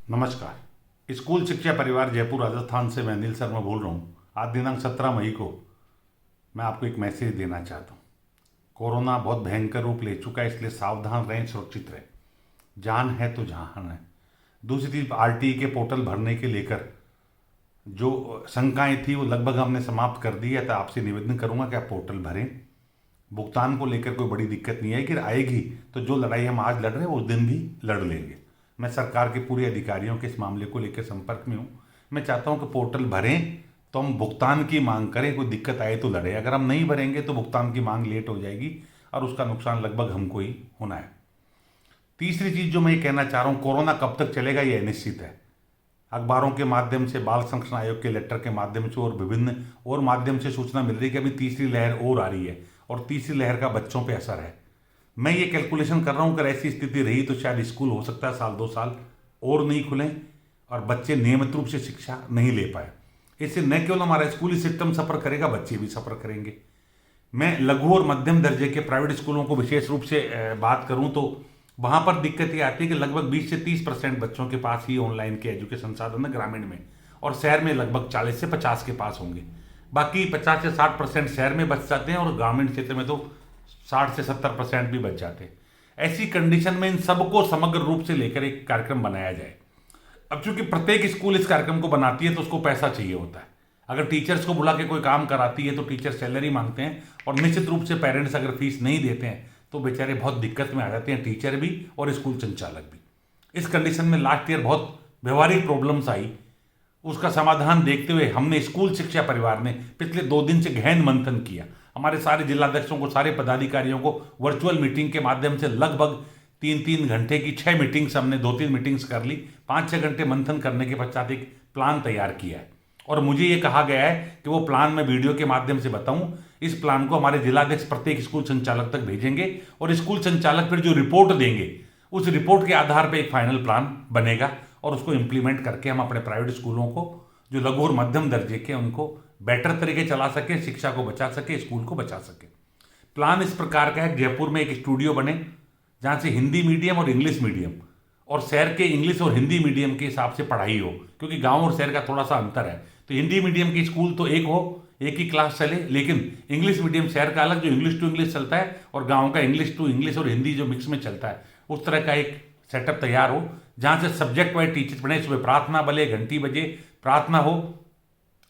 नमस्कार। स्कूल शिक्षा परिवार जयपुर राजस्थान से मैं अनिल शर्मा बोल रहा हूँ। आज दिनांक 17 मई को मैं आपको एक मैसेज देना चाहता हूँ। कोरोना बहुत भयंकर रूप ले चुका है, इसलिए सावधान रहें, सुरक्षित रहें। जान है तो जहान है। दूसरी चीज, आरटीई के पोर्टल भरने के लेकर जो शंकाएं थी वो लगभग हमने समाप्त कर दी है। तो आपसे निवेदन करूंगा कि आप पोर्टल भरें। भुगतान को लेकर कोई बड़ी दिक्कत नहीं आएगी, आएगी तो जो लड़ाई हम आज लड़ रहे हैं उस दिन भी लड़ लेंगे। मैं सरकार के पूरे अधिकारियों के इस मामले को लेकर संपर्क में हूँ। मैं चाहता हूँ कि पोर्टल भरें तो हम भुगतान की मांग करें, कोई दिक्कत आए तो लड़े। अगर हम नहीं भरेंगे तो भुगतान की मांग लेट हो जाएगी और उसका नुकसान लगभग हमको ही होना है। तीसरी चीज जो मैं ये कहना चाह रहा हूँ, कोरोना कब तक चलेगा ये अनिश्चित है। अखबारों के माध्यम से, बाल संरक्षण आयोग के लेटर के माध्यम से और विभिन्न और माध्यम से सूचना मिल रही है कि अभी तीसरी लहर और आ रही है और तीसरी लहर का बच्चों पे असर है। मैं ये कैलकुलेशन कर रहा हूँ, अगर ऐसी स्थिति रही तो शायद स्कूल हो सकता है साल 2 साल और नहीं खुलें और बच्चे नियमित रूप से शिक्षा नहीं ले पाए। इससे न केवल हमारा स्कूली सिस्टम सफर करेगा, बच्चे भी सफर करेंगे। मैं लघु और मध्यम दर्जे के प्राइवेट स्कूलों को विशेष रूप से बात करूं तो वहां पर दिक्कत ये आती है कि लगभग 20 से 30% बच्चों के पास ही ऑनलाइन के एजुकेशन साधन है ग्रामीण में, और शहर में लगभग 40 से 50 के पास होंगे। बाकी 50 से 60% शहर में बच जाते हैं और ग्रामीण क्षेत्र में तो 60 से 70% भी बच जाते हैं। ऐसी कंडीशन में इन सबको समग्र रूप से लेकर एक कार्यक्रम बनाया जाए। अब चूंकि प्रत्येक स्कूल इस कार्यक्रम को बनाती है तो उसको पैसा चाहिए होता है। अगर टीचर्स को बुला के कोई काम कराती है तो टीचर सैलरी मांगते हैं और निश्चित रूप से पेरेंट्स अगर फीस नहीं देते हैं तो बेचारे बहुत दिक्कत में आ जाते हैं, टीचर भी और स्कूल संचालक भी। इस कंडीशन में लास्ट ईयर बहुत व्यवहारिक प्रॉब्लम्स आई। उसका समाधान देखते हुए हमने स्कूल शिक्षा परिवार ने पिछले 2 दिन से गहन मंथन किया। हमारे सारे जिलाध्यक्षों को, सारे पदाधिकारियों को वर्चुअल मीटिंग के माध्यम से लगभग 3-3 घंटे की 6 मीटिंग्स हमने 2-3 मीटिंग्स कर ली। 5-6 घंटे मंथन करने के पश्चात एक प्लान तैयार किया है और मुझे ये कहा गया है कि वो प्लान मैं वीडियो के माध्यम से बताऊं। इस प्लान को हमारे जिलाध्यक्ष प्रत्येक स्कूल संचालक तक भेजेंगे और स्कूल संचालक फिर जो रिपोर्ट देंगे उस रिपोर्ट के आधार पर एक फाइनल प्लान बनेगा और उसको इंप्लीमेंट करके हम अपने प्राइवेट स्कूलों को जो लघु और मध्यम दर्जे के उनको बेटर तरीके चला सके, शिक्षा को बचा सके, स्कूल को बचा सके। प्लान इस प्रकार का है, जयपुर में एक स्टूडियो बने जहां से हिंदी मीडियम और इंग्लिश मीडियम और शहर के इंग्लिश और हिंदी मीडियम के हिसाब से पढ़ाई हो, क्योंकि गांव और शहर का थोड़ा सा अंतर है। तो हिंदी मीडियम की स्कूल तो एक हो, एक ही क्लास चले, लेकिन इंग्लिश मीडियम शहर का अलग जो इंग्लिश टू इंग्लिश चलता है और गांव का इंग्लिश टू इंग्लिश और हिंदी जो मिक्स में चलता है, उस तरह का एक सेटअप तैयार हो जहां से सब्जेक्ट वाइज टीचर पढ़े। सुबह प्रार्थना भले घंटी बजे प्रार्थना हो,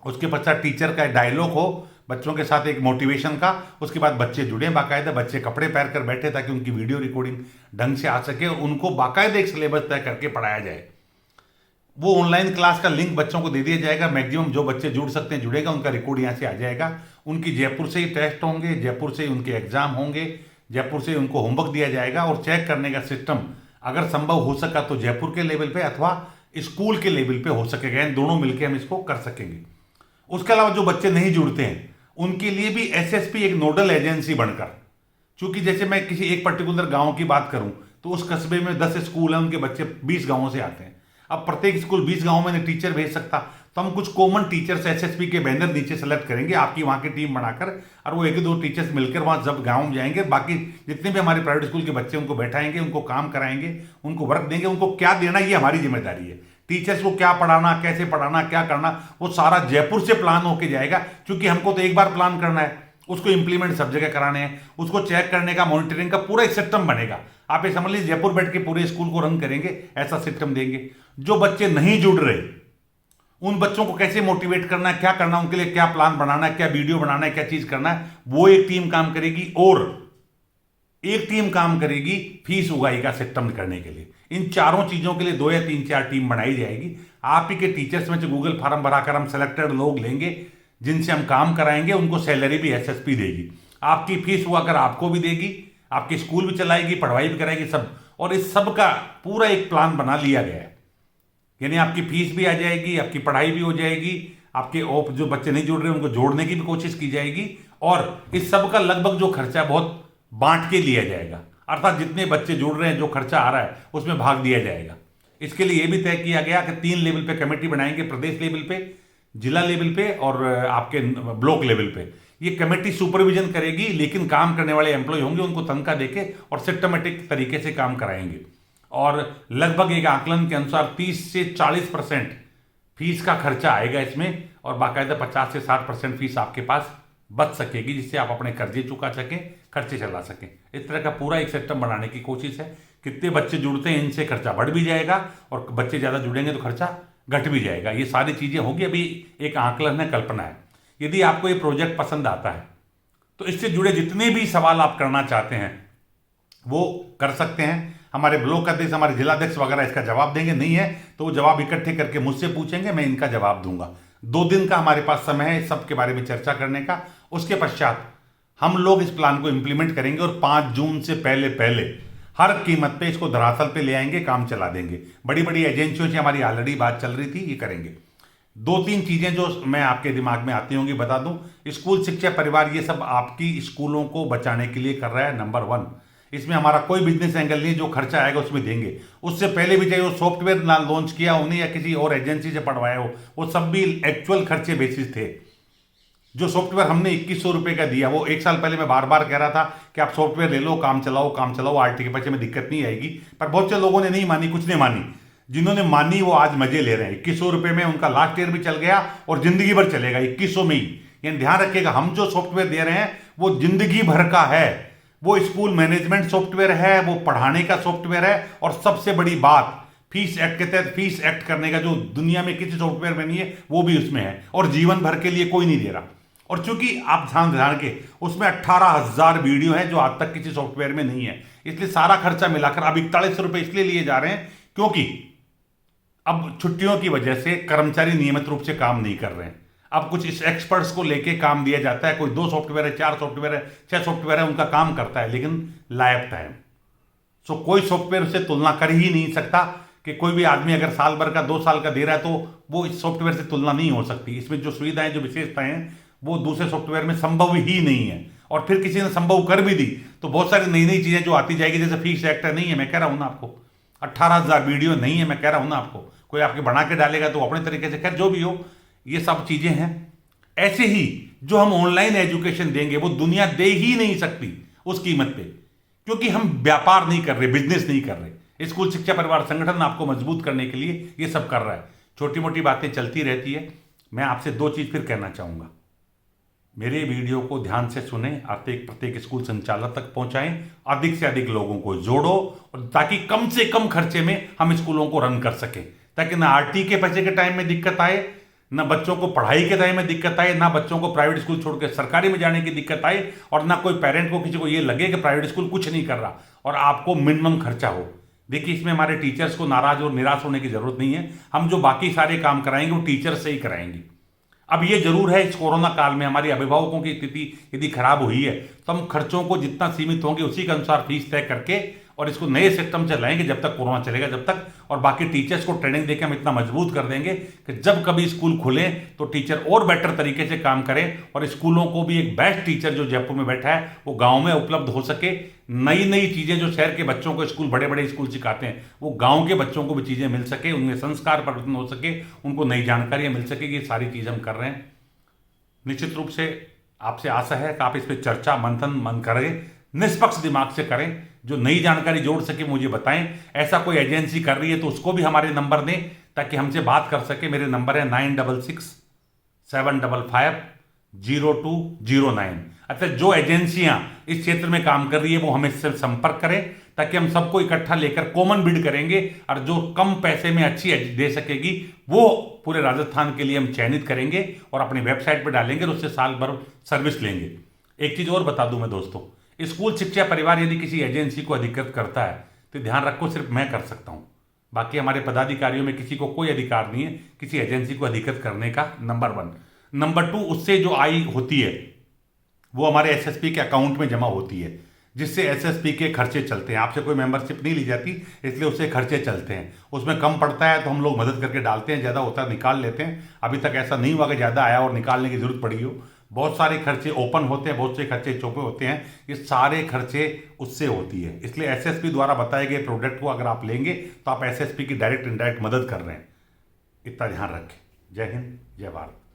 उसके पश्चात टीचर का डायलॉग हो बच्चों के साथ एक मोटिवेशन का, उसके बाद बच्चे जुड़े, बाकायदा बच्चे कपड़े पहन कर बैठे ताकि उनकी वीडियो रिकॉर्डिंग ढंग से आ सके और उनको बाकायदा एक सिलेबस तय करके पढ़ाया जाए। वो ऑनलाइन क्लास का लिंक बच्चों को दे दिया जाएगा। मैक्सिमम जो बच्चे जुड़ सकते हैं जुड़ेगा, उनका रिकॉर्ड यहाँ से आ जाएगा। उनकी जयपुर से ही टेस्ट होंगे, जयपुर से ही उनके एग्जाम होंगे, जयपुर से उनको होमवर्क दिया जाएगा और चेक करने का सिस्टम अगर संभव हो सका तो जयपुर के लेवल पे अथवा स्कूल के लेवल पे हो सकेगा। इन दोनों मिलकर हम इसको कर सकेंगे। उसके अलावा जो बच्चे नहीं जुड़ते हैं उनके लिए भी एसएसपी एक नोडल एजेंसी बनकर, चूंकि जैसे मैं किसी एक पर्टिकुलर गांव की बात करूं तो उस कस्बे में 10 स्कूल हैं, उनके बच्चे 20 गांवों से आते हैं। अब प्रत्येक स्कूल 20 गांवों में नहीं टीचर भेज सकता, तो हम कुछ कॉमन टीचर्स एसएसपी के बैनर नीचे सेलेक्ट करेंगे आपकी वहां की टीम बनाकर, और वो 1-2 टीचर्स मिलकर वहां जब गांव में जाएंगे, बाकी जितने भी हमारे प्राइवेट स्कूल के बच्चे उनको बैठाएंगे, उनको काम कराएंगे, उनको वर्क देंगे। उनको क्या देना ये हमारी जिम्मेदारी है। टीचर्स को क्या पढ़ाना, कैसे पढ़ाना, क्या करना, वो सारा जयपुर से प्लान होके जाएगा। क्योंकि हमको तो एक बार प्लान करना है, उसको इंप्लीमेंट सब जगह कराने हैं, उसको चेक करने का, मॉनिटरिंग का पूरा एक सिस्टम बनेगा। आप ये समझ लीजिए जयपुर बैठ के पूरे स्कूल को रन करेंगे, ऐसा सिस्टम देंगे। जो बच्चे नहीं जुड़ रहे उन बच्चों को कैसे मोटिवेट करना है, क्या करना, उनके लिए क्या प्लान बनाना है, क्या वीडियो बनाना है, क्या चीज करना है, वो एक टीम काम करेगी। और एक टीम काम करेगी फीस उगाही का सिस्टम करने के लिए। इन चारों चीजों के लिए 2 या 3-4 टीम बनाई जाएगी। आप ही के टीचर्स में जो गूगल फॉर्म भराकर हम सेलेक्टेड लोग लेंगे जिनसे हम काम कराएंगे, उनको सैलरी भी एसएसपी देगी। आपकी फीस हुआ कर आपको भी देगी, आपके स्कूल भी चलाएगी, पढ़वाई भी कराएगी, सब। और इस सब का पूरा एक प्लान बना लिया गया है। यानी आपकी फीस भी आ जाएगी, आपकी पढ़ाई भी हो जाएगी, आपके जो बच्चे नहीं जुड़ रहे उनको जोड़ने की भी कोशिश की जाएगी, और इस सब का लगभग जो खर्चा बहुत बांट के लिया जाएगा। अर्थात जितने बच्चे जुड़ रहे हैं, जो खर्चा आ रहा है उसमें भाग दिया जाएगा। इसके लिए यह भी तय किया गया कि 3 लेवल पे कमेटी बनाएंगे, प्रदेश लेवल पे, जिला लेवल पे और आपके ब्लॉक लेवल पे। ये कमेटी सुपरविजन करेगी, लेकिन काम करने वाले एम्प्लॉय होंगे, उनको तनख्वाह देके और सिस्टमेटिक तरीके से काम कराएंगे। और लगभग एक आकलन के अनुसार 30 से 40% फीस का खर्चा आएगा इसमें, और बाकायदा 50 से 60% फीस आपके पास बच सकेगी, जिससे आप अपने कर्जे चुका सकें, खर्चे चला सकें। इस तरह का पूरा एक सिस्टम बनाने की कोशिश है। कितने बच्चे जुड़ते हैं इनसे खर्चा बढ़ भी जाएगा, और बच्चे ज़्यादा जुड़ेंगे तो खर्चा घट भी जाएगा। ये सारी चीज़ें होगी, अभी एक आकलन है, कल्पना है। यदि आपको ये प्रोजेक्ट पसंद आता है तो इससे जुड़े जितने भी सवाल आप करना चाहते हैं वो कर सकते हैं। हमारे ब्लॉक अध्यक्ष, हमारे जिलाध्यक्ष वगैरह इसका जवाब देंगे। नहीं है तो वो जवाब इकट्ठे करके मुझसे पूछेंगे, मैं इनका जवाब दूंगा। 2 दिन का हमारे पास समय है इस सब के बारे में चर्चा करने का। उसके पश्चात हम लोग इस प्लान को इंप्लीमेंट करेंगे और 5 जून से पहले पहले हर कीमत पे इसको धरातल पे ले आएंगे, काम चला देंगे। बड़ी बड़ी एजेंसियों से हमारी ऑलरेडी बात चल रही थी, ये करेंगे। 2-3 चीजें जो मैं आपके दिमाग में आती होंगी बता दूं। स्कूल शिक्षा परिवार ये सब आपकी स्कूलों को बचाने के लिए कर रहा है। नंबर 1, इसमें हमारा कोई बिजनेस एंगल नहीं, जो खर्चा आएगा उसमें देंगे। उससे पहले भी चाहे वो सॉफ्टवेयर ना लॉन्च किया उन्हें या किसी और एजेंसी से पढ़वाया हो, वो सब भी एक्चुअल खर्चे बेसिस थे। जो सॉफ्टवेयर हमने 2100 रुपये का दिया, वो 1 साल पहले मैं बार बार कह रहा था कि आप सॉफ्टवेयर ले लो, काम चलाओ, आरटी के पैसे में दिक्कत नहीं आएगी। पर बहुत से लोगों ने नहीं मानी, कुछ नहीं मानी। जिन्होंने मानी वो आज मजे ले रहे हैं। 2100 रुपये में उनका लास्ट ईयर भी चल गया और जिंदगी भर चलेगा 2100 में ही। यानी ध्यान रखिएगा, हम जो सॉफ्टवेयर दे रहे हैं वो जिंदगी भर का है। वो स्कूल मैनेजमेंट सॉफ्टवेयर है, वो पढ़ाने का सॉफ्टवेयर है, और सबसे बड़ी बात फीस एक्ट के तहत फीस एक्ट करने का जो दुनिया में किसी सॉफ्टवेयर में नहीं है वो भी उसमें है, और जीवन भर के लिए कोई नहीं दे रहा। और चूंकि आप ध्यान के उसमें 18,000 वीडियो हैं जो आज तक किसी सॉफ्टवेयर में नहीं है, इसलिए सारा खर्चा मिलाकर अब 4100 रुपये इसलिए लिए जा रहे हैं क्योंकि अब छुट्टियों की वजह से कर्मचारी नियमित रूप से काम नहीं कर रहे हैं। अब कुछ इस एक्सपर्ट्स को लेके काम दिया जाता है। कोई 2 सॉफ्टवेयर है, 4 सॉफ्टवेयर है, 6 सॉफ्टवेयर है, उनका काम करता है, लेकिन लायक टाइम। सो कोई सॉफ्टवेयर से तुलना कर ही नहीं सकता कि कोई भी आदमी अगर साल भर का 2 साल का दे रहा है तो वो इस सॉफ्टवेयर से तुलना नहीं हो सकती। इसमें जो सुविधाएं, जो विशेषताएं हैं वो दूसरे सॉफ्टवेयर में संभव ही नहीं है। और फिर किसी ने संभव कर भी दी तो बहुत सारी नई नई चीजें जो आती जाएगी, जैसे फीस एक्ट नहीं है, मैं कह रहा हूं ना आपको। 18,000 वीडियो नहीं है, मैं कह रहा हूं ना आपको। कोई आपके बना के डालेगा तो अपने तरीके से, खैर जो भी हो, ये सब चीजें हैं। ऐसे ही जो हम ऑनलाइन एजुकेशन देंगे वो दुनिया दे ही नहीं सकती उस कीमत पे, क्योंकि हम व्यापार नहीं कर रहे, बिजनेस नहीं कर रहे। स्कूल शिक्षा परिवार संगठन आपको मजबूत करने के लिए ये सब कर रहा है। छोटी मोटी बातें चलती रहती है। मैं आपसे 2 चीज फिर कहना चाहूंगा। मेरे वीडियो को ध्यान से सुने, प्रत्येक स्कूल संचालक तक पहुंचाएं, अधिक से अधिक लोगों को जोड़ो, और ताकि कम से कम खर्चे में हम स्कूलों को रन कर सकें, ताकि ना आरटी के पैसे के टाइम में दिक्कत आए, ना बच्चों को पढ़ाई के टाइम में दिक्कत आए, ना बच्चों को प्राइवेट स्कूल छोड़ के सरकारी में जाने की दिक्कत आए, और ना कोई पेरेंट को, किसी को ये लगे कि प्राइवेट स्कूल कुछ नहीं कर रहा और आपको मिनिमम खर्चा हो। देखिए, इसमें हमारे टीचर्स को नाराज और निराश होने की जरूरत नहीं है। हम जो बाकी सारे काम कराएंगे वो टीचर्स से ही कराएंगे। अब ये जरूर है, इस कोरोना काल में हमारी अभिभावकों की स्थिति यदि खराब हुई है तो हम खर्चों को जितना सीमित होंगे उसी के अनुसार फीस तय करके और इसको नए सिस्टम से लाएंगे जब तक कोरोना चलेगा, जब तक। और बाकी टीचर्स को ट्रेनिंग देकर हम इतना मजबूत कर देंगे कि जब कभी स्कूल खुले तो टीचर और बेटर तरीके से काम करें, और स्कूलों को भी एक बेस्ट टीचर जो जयपुर में बैठा है वो गांव में उपलब्ध हो सके। नई नई चीजें जो शहर के बच्चों को स्कूल, बड़े बड़े स्कूल सिखाते हैं, वो गांव के बच्चों को भी चीजें मिल सके, उनमें संस्कार परिवर्तन हो सके, उनको नई जानकारियां मिल सके। ये सारी चीजें हम कर रहे हैं। निश्चित रूप से आपसे आशा है कि आप इस पर चर्चा मंथन करें, निष्पक्ष दिमाग से करें। जो नई जानकारी जोड़ सके मुझे बताएं। ऐसा कोई एजेंसी कर रही है तो उसको भी हमारे नंबर दें ताकि हमसे बात कर सके। मेरे नंबर है 9667550209। अच्छा, जो एजेंसियां इस क्षेत्र में काम कर रही है वो हमें इससे संपर्क करें ताकि हम सबको इकट्ठा लेकर कॉमन बिड करेंगे, और जो कम पैसे में अच्छी दे सकेगी वो पूरे राजस्थान के लिए हम चयनित करेंगे और अपनी वेबसाइट पर डालेंगे और उससे साल भर सर्विस लेंगे। एक चीज और बता दूं मैं दोस्तों, स्कूल शिक्षा परिवार यदि किसी एजेंसी को अधिकृत करता है तो ध्यान रखो सिर्फ मैं कर सकता हूं, बाकी हमारे पदाधिकारियों में किसी को कोई अधिकार नहीं है किसी एजेंसी को अधिकृत करने का। नंबर 1। नंबर 2, उससे जो आय होती है वो हमारे एसएसपी के अकाउंट में जमा होती है, जिससे एसएसपी के खर्चे चलते हैं। आपसे कोई मेंबरशिप नहीं ली जाती, इसलिए उससे खर्चे चलते हैं। उसमें कम पड़ता है तो हम लोग मदद करके डालते हैं, ज़्यादा होता है निकाल लेते हैं। अभी तक ऐसा नहीं हुआ कि ज़्यादा आया और निकालने की जरूरत पड़ी हो। बहुत सारे खर्चे ओपन होते हैं, बहुत से खर्चे चौपे होते हैं, ये सारे खर्चे उससे होती है। इसलिए एसएसपी द्वारा बताए गए प्रोडक्ट को अगर आप लेंगे तो आप एसएसपी की डायरेक्ट इनडायरेक्ट मदद कर रहे हैं। इतना ध्यान रखें। जय हिंद, जय भारत।